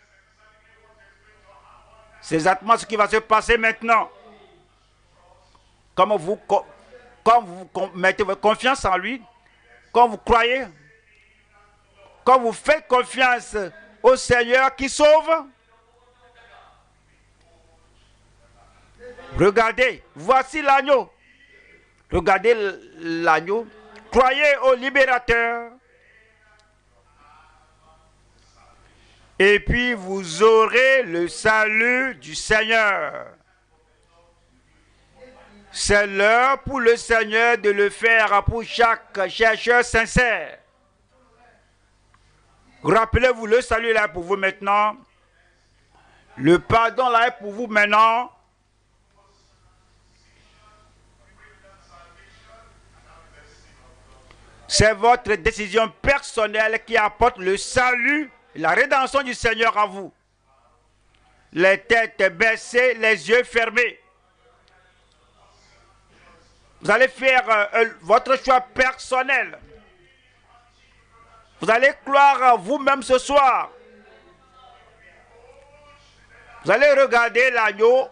A: C'est exactement ce qui va se passer maintenant. Comme vous mettez votre confiance en lui, quand vous croyez, quand vous faites confiance au Seigneur qui sauve, regardez, voici l'agneau. Regardez l'agneau. Croyez au libérateur. Et puis vous aurez le salut du Seigneur. C'est l'heure pour le Seigneur de le faire pour chaque chercheur sincère. Rappelez-vous, le salut est là pour vous maintenant. Le pardon là est pour vous maintenant. C'est votre décision personnelle qui apporte le salut, la rédemption du Seigneur à vous. Les têtes baissées, les yeux fermés. Vous allez faire votre choix personnel. Vous allez croire vous-même ce soir. Vous allez regarder l'agneau.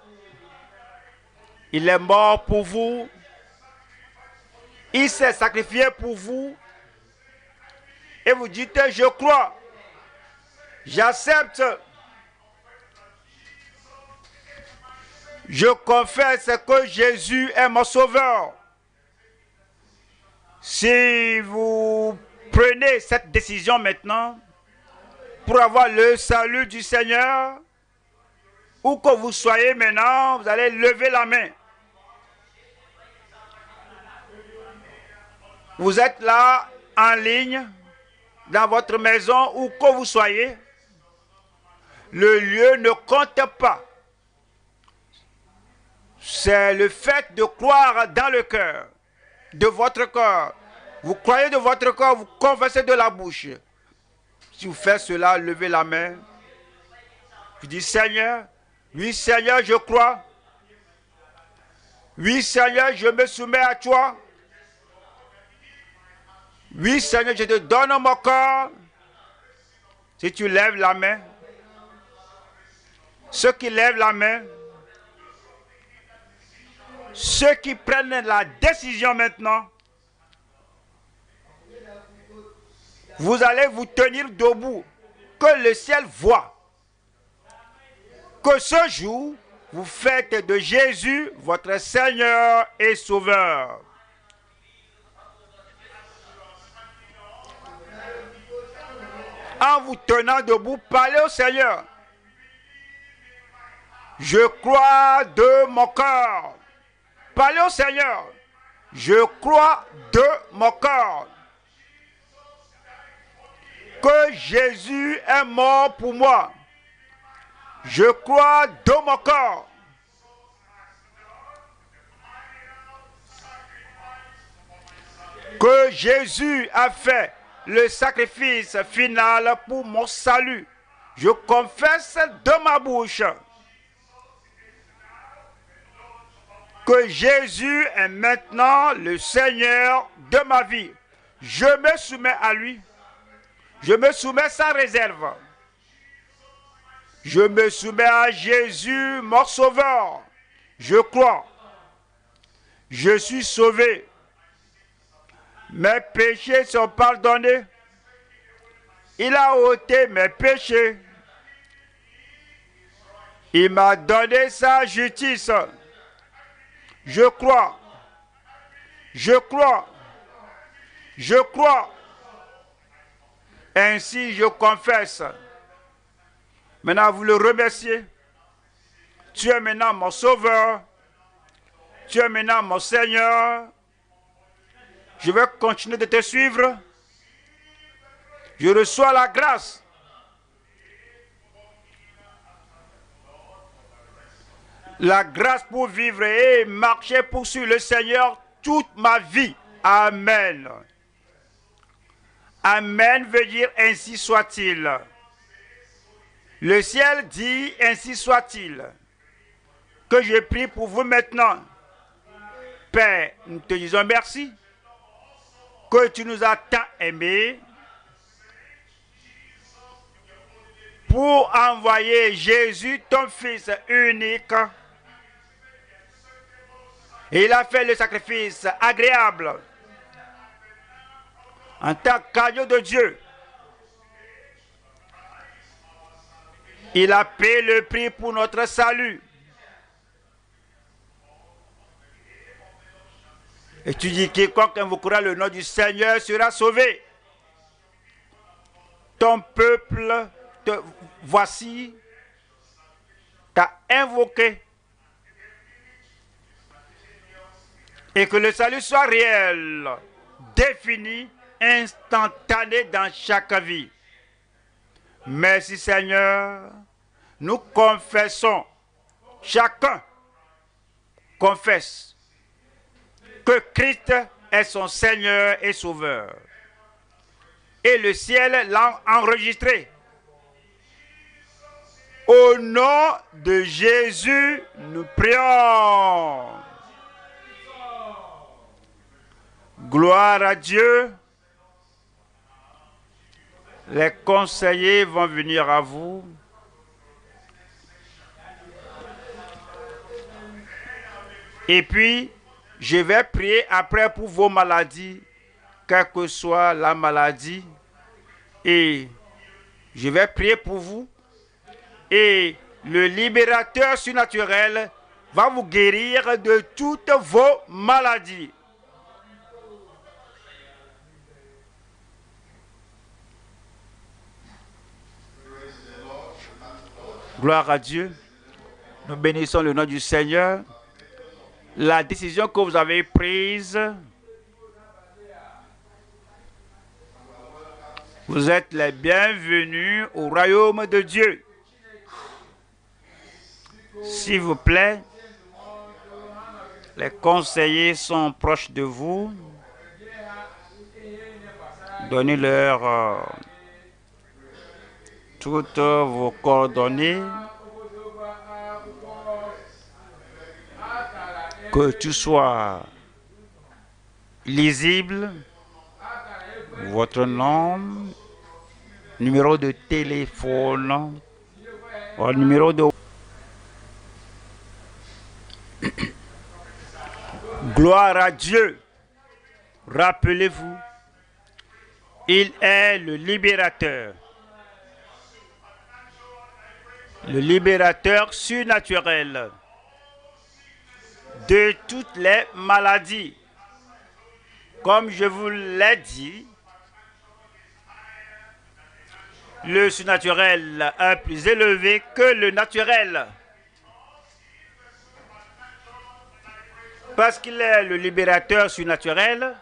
A: Il est mort pour vous. Il s'est sacrifié pour vous. Et vous dites, je crois. J'accepte Je confesse que Jésus est mon sauveur. Si vous prenez cette décision maintenant pour avoir le salut du Seigneur, où que vous soyez maintenant, vous allez lever la main. Vous êtes là en ligne, dans votre maison, où que vous soyez. Le lieu ne compte pas. C'est le fait de croire dans le cœur, de votre cœur. Vous croyez de votre cœur, vous confessez de la bouche. Si vous faites cela, levez la main. Vous dites, Seigneur, oui Seigneur, je crois. Oui Seigneur, je me soumets à toi. Oui Seigneur, je te donne mon corps. Si tu lèves la main, ceux qui lèvent la main, ceux qui prennent la décision maintenant, vous allez vous tenir debout, que le ciel voit. Que ce jour, vous faites de Jésus votre Seigneur et Sauveur. En vous tenant debout, parlez au Seigneur. Je crois de mon cœur. Parlez au Seigneur. Je crois de mon cœur que Jésus est mort pour moi. Je crois de mon cœur que Jésus a fait le sacrifice final pour mon salut. Je confesse de ma bouche que Jésus est maintenant le Seigneur de ma vie. Je me soumets à lui. Je me soumets sans réserve. Je me soumets à Jésus, mon Sauveur. Je crois. Je suis sauvé. Mes péchés sont pardonnés. Il a ôté mes péchés. Il m'a donné sa justice. Je crois. Je crois. Je crois. Ainsi je confesse. Maintenant vous le remerciez. Tu es maintenant mon Sauveur. Tu es maintenant mon Seigneur. Je vais continuer de te suivre. Je reçois la grâce. La grâce pour vivre et marcher pour suivre le Seigneur toute ma vie. Amen. Amen veut dire ainsi soit-il. Le ciel dit ainsi soit-il. Que je prie pour vous maintenant. Père, nous te disons merci. Que tu nous as tant aimés pour envoyer Jésus, ton Fils unique. Et il a fait le sacrifice agréable en tant qu'agneau de Dieu. Il a payé le prix pour notre salut. Et tu dis, quiconque invoquera le nom du Seigneur sera sauvé. Ton peuple, voici, t'a invoqué. Et que le salut soit réel, défini, instantané dans chaque vie. Merci Seigneur. Nous confessons, chacun confesse que Christ est son Seigneur et Sauveur. Et le ciel l'a enregistré. Au nom de Jésus, nous prions. Gloire à Dieu. Les conseillers vont venir à vous. Et puis, je vais prier après pour vos maladies, quelle que soit la maladie. Et je vais prier pour vous. Et le libérateur surnaturel va vous guérir de toutes vos maladies. Gloire à Dieu. Nous bénissons le nom du Seigneur. La décision que vous avez prise, vous êtes les bienvenus au royaume de Dieu. S'il vous plaît, les conseillers sont proches de vous. Donnez-leur toutes vos coordonnées. Que tout soit lisible, votre nom, numéro de téléphone, numéro de... Gloire à Dieu. Rappelez-vous, il est le libérateur surnaturel de toutes les maladies. Comme je vous l'ai dit, le surnaturel est plus élevé que le naturel. Parce qu'il est le libérateur surnaturel,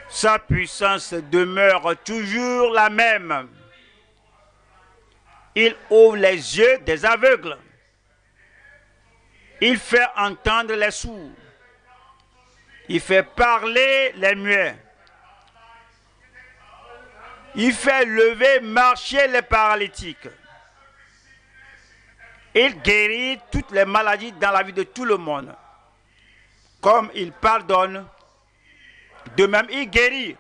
A: sa puissance demeure toujours la même. Il ouvre les yeux des aveugles. Il fait entendre les sourds. Il fait parler les muets. Il fait lever, marcher les paralytiques. Il guérit toutes les maladies dans la vie de tout le monde. Comme il pardonne, de même il guérit.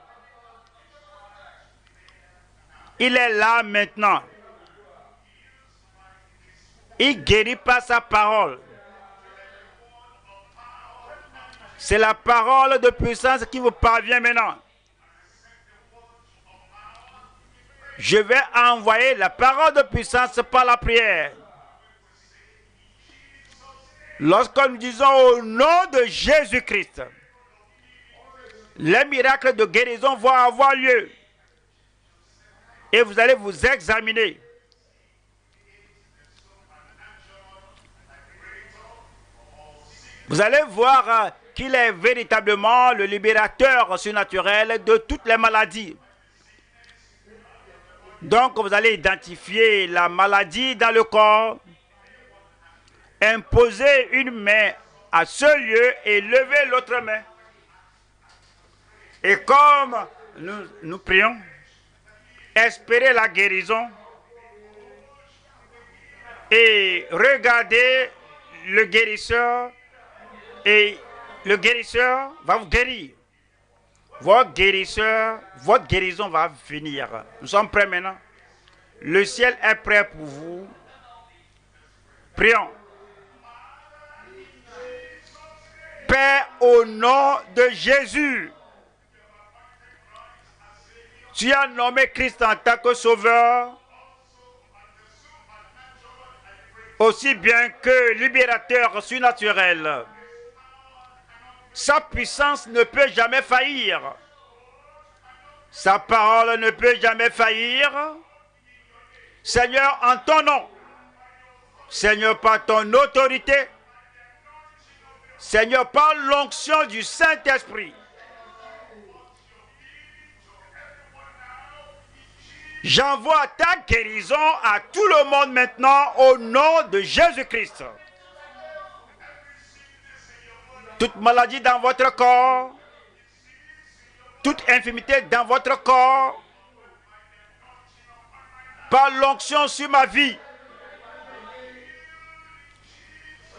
A: Il est là maintenant. Il guérit par sa parole. C'est la parole de puissance qui vous parvient maintenant. Je vais envoyer la parole de puissance par la prière. Lorsque nous disons au nom de Jésus-Christ, les miracles de guérison vont avoir lieu. Et vous allez vous examiner. Vous allez voir qu'il est véritablement le libérateur surnaturel de toutes les maladies. Donc vous allez identifier la maladie dans le corps, imposer une main à ce lieu et lever l'autre main. Et comme nous prions, espérez la guérison et regardez le guérisseur. Et le guérisseur va vous guérir. Votre guérison va venir. Nous sommes prêts maintenant. Le ciel est prêt pour vous. Prions. Père, au nom de Jésus, tu as nommé Christ en tant que sauveur, aussi bien que libérateur surnaturel. Sa puissance ne peut jamais faillir. Sa parole ne peut jamais faillir. Seigneur, en ton nom, Seigneur, par ton autorité, Seigneur, par l'onction du Saint-Esprit, j'envoie ta guérison à tout le monde maintenant au nom de Jésus-Christ. Toute maladie dans votre corps, toute infirmité dans votre corps, par l'onction sur ma vie,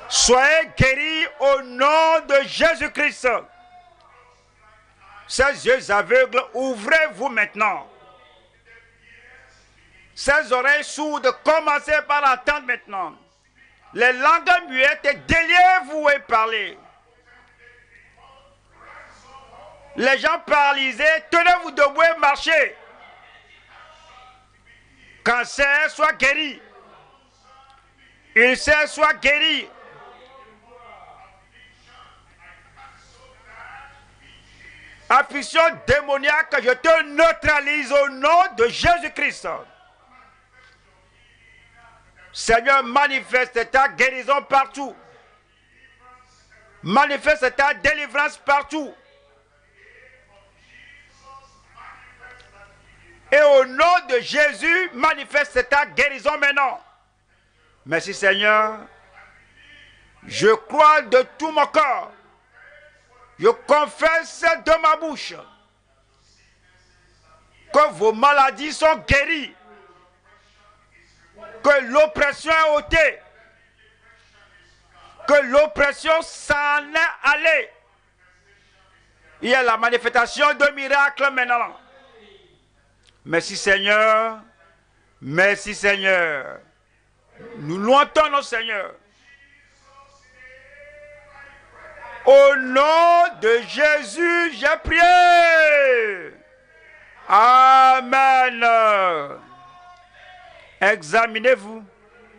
A: soyez guéris au nom de Jésus-Christ. Ces yeux aveugles, ouvrez-vous maintenant. Ces oreilles sourdes, commencez par entendre maintenant. Les langues muettes, déliez-vous et parlez. Les gens paralysés, tenez-vous debout et marchez. Cancer, soit guéri. Il sait, soit guéri. Affliction démoniaque, je te neutralise au nom de Jésus-Christ. Seigneur, manifeste ta guérison partout. Manifeste ta délivrance partout. Et au nom de Jésus, manifeste ta guérison maintenant. Merci Seigneur. Je crois de tout mon corps. Je confesse de ma bouche que vos maladies sont guéries. Que l'oppression est ôtée. Que l'oppression s'en est allée. Il y a la manifestation de miracles maintenant. Merci Seigneur. Merci Seigneur. Nous louons ton nom Seigneur. Au nom de Jésus, j'ai prié. Amen. Examinez-vous.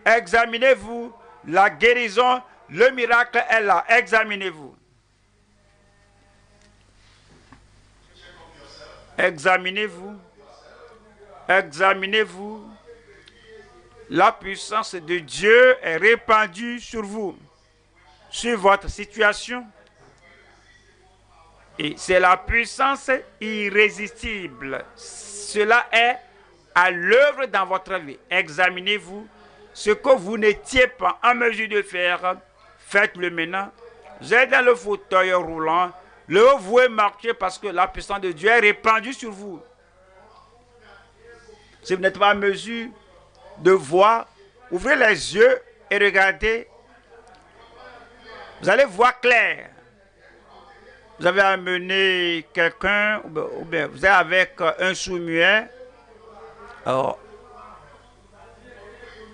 A: Examinez-vous. La guérison, le miracle est là. Examinez-vous. Examinez-vous. Examinez-vous. La puissance de Dieu est répandue sur vous, sur votre situation. Et c'est la puissance irrésistible. Cela est à l'œuvre dans votre vie. Examinez-vous. Ce que vous n'étiez pas en mesure de faire, faites-le maintenant. Vous êtes dans le fauteuil roulant. Vous pouvez marcher parce que la puissance de Dieu est répandue sur vous. Si vous n'êtes pas en mesure de voir, ouvrez les yeux et regardez. Vous allez voir clair. Vous avez amené quelqu'un, ou bien vous êtes avec un sourd-muet. Alors,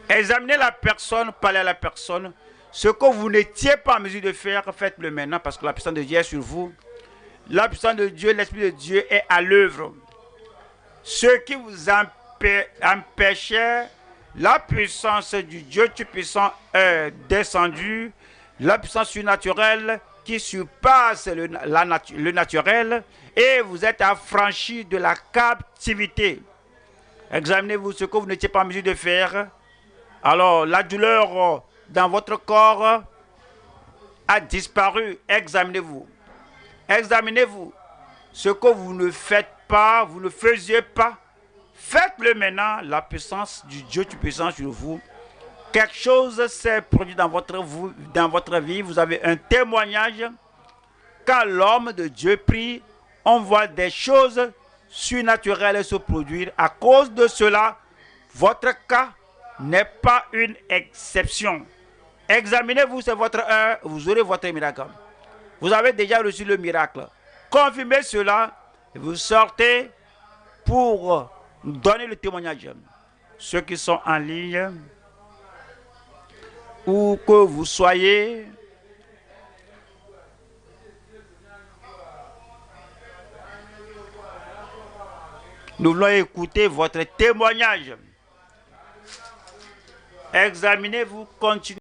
A: examinez la personne, parlez à la personne. Ce que vous n'étiez pas en mesure de faire, faites-le maintenant parce que la puissance de Dieu est sur vous. La puissance de Dieu, l'Esprit de Dieu est à l'œuvre. Ce qui vous empêchait, la puissance du Dieu Tout-Puissant est descendue. La puissance surnaturelle qui surpasse le naturel et vous êtes affranchis de la captivité. Examinez-vous ce que vous n'étiez pas en mesure de faire. Alors, la douleur dans votre corps a disparu. Examinez-vous. Examinez-vous. Ce que vous ne faites pas, vous ne faisiez pas, faites-le maintenant. La puissance du Dieu Tout-Puissant sur vous. Quelque chose s'est produit dans votre vie. Vous avez un témoignage. Quand l'homme de Dieu prie, on voit des choses surnaturelles se produire. À cause de cela, votre cas n'est pas une exception. Examinez-vous, c'est votre heure, vous aurez votre miracle. Vous avez déjà reçu le miracle. Confirmez cela et vous sortez pour donner le témoignage. Ceux qui sont en ligne, où que vous soyez, nous voulons écouter votre témoignage. Examinez-vous, continuez.